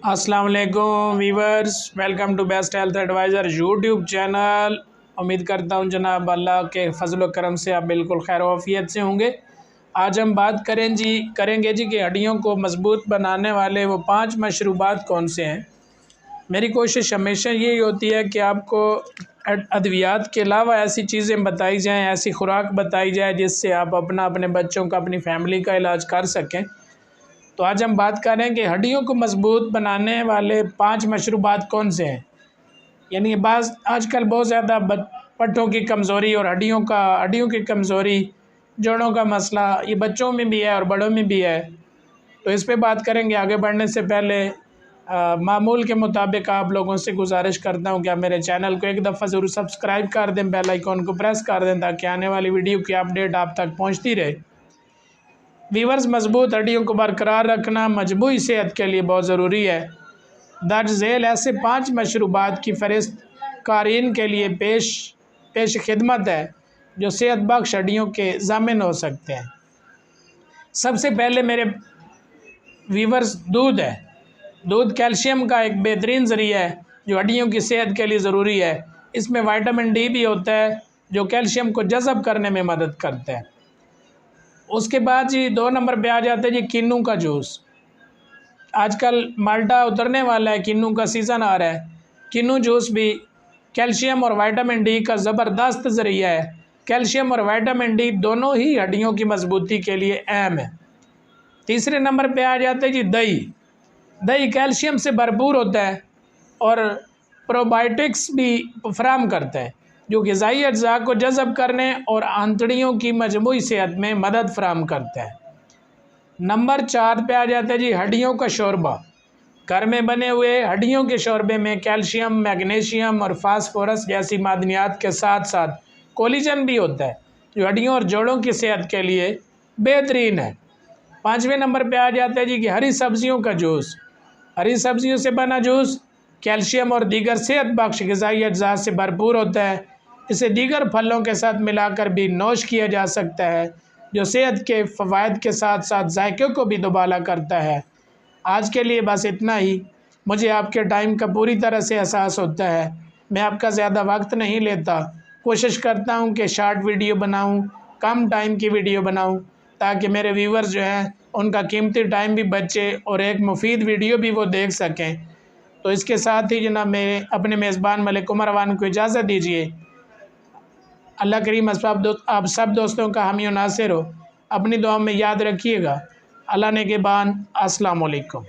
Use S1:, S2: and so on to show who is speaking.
S1: अस्सलाम वालेकुम viewers, welcome to Best Health Advisor YouTube channel. उम्मीद करता हूँ जनाब अल्लाह के फजल करम से आप बिल्कुल खैर वाफियत से होंगे। आज हम बात करेंगे जी कि हड्डियों को मजबूत बनाने वाले वो 5 मशरूबात कौन से हैं। मेरी कोशिश हमेशा यही होती है कि आपको अद्वियात के अलावा ऐसी चीज़ें बताई जाएँ, ऐसी खुराक बताई जाए जिससे आप अपने बच्चों का, अपनी फैमिली का इलाज कर सकें। तो आज हम बात करें कि हड्डियों को मजबूत बनाने वाले 5 मशरूबात कौन से हैं। यानी बाज़ आजकल बहुत ज़्यादा पट्टों की कमज़ोरी और हड्डियों की कमज़ोरी, जोड़ों का मसला ये बच्चों में भी है और बड़ों में भी है। तो इस पे बात करेंगे। आगे बढ़ने से पहले मामूल के मुताबिक आप लोगों से गुजारिश करता हूँ कि आप मेरे चैनल को एक दफ़ा ज़रूर सब्सक्राइब कर दें, बेल आइकॉन को प्रेस कर दें ताकि आने वाली वीडियो की अपडेट आप तक पहुँचती रहे। वीवर्स, मजबूत हड्डियों को बरकरार रखना मजबूती सेहत के लिए बहुत ज़रूरी है। दर्ज झेल ऐसे 5 मशरूबात की फ़हरिस्त क़ारीन के लिए पेश खिदमत है जो सेहत बख्श हड्डियों के ज़ामिन हो सकते हैं। सबसे पहले मेरे वीवर्स, दूध है। दूध कैल्शियम का एक बेहतरीन ज़रिया है जो हड्डियों की सेहत के लिए ज़रूरी है। इसमें विटामिन डी भी होता है जो कैल्शियम को जज़ब करने में मदद करता है। उसके बाद जी 2 नंबर पे आ जाते हैं जी किन्नू का जूस। आजकल माल्टा उतरने वाला है, किन्नू का सीज़न आ रहा है। किन्नू जूस भी कैल्शियम और विटामिन डी का ज़बरदस्त ज़रिया है। कैल्शियम और विटामिन डी दोनों ही हड्डियों की मजबूती के लिए अहम है। तीसरे नंबर पे आ जाते हैं जी दही। दही कैल्शियम से भरपूर होता है और प्रोबायोटिक्स भी फराहम करता है जो ग़िज़ाई अज्जा को जज़ब करने और आंतड़ियों की मजमूई सेहत में मदद फराहम करता है। नंबर 4 पे आ जाता है जी हड्डियों का शोरबा। घर में बने हुए हड्डियों के शोरबे में कैल्शियम, मैग्नीशियम और फास्फोरस जैसी मादनियात के साथ साथ कोलेजन भी होता है जो हड्डियों और जोड़ों की सेहत के लिए बेहतरीन है। 5वें नंबर पे आ जाता है जी कि हरी सब्जियों का जूस। हरी सब्जियों से बना जूस कैल्शियम और दीगर सेहत बख्श ग़िज़ाई अज्जा से भरपूर होता है। इसे दीगर फलों के साथ मिलाकर भी नोश किया जा सकता है जो सेहत के फ़वाइद के साथ साथ जायके को भी दुबाला करता है। आज के लिए बस इतना ही। मुझे आपके टाइम का पूरी तरह से एहसास होता है। मैं आपका ज़्यादा वक्त नहीं लेता। कोशिश करता हूँ कि शॉर्ट वीडियो बनाऊँ, कम टाइम की वीडियो बनाऊँ ताकि मेरे व्यूवर्स जो हैं उनका कीमती टाइम भी बचे और एक मुफीद वीडियो भी वो देख सकें। तो इसके साथ ही जनाब मेरे अपने मेज़बान मलिक उमर अवान को इजाज़त दीजिए। अल्लाह करीम आप सब दोस्तों का हामी नासिर हो। अपनी दुआ में याद रखिएगा। अल्लाह ने के बान। अस्सलाम वालेकुम।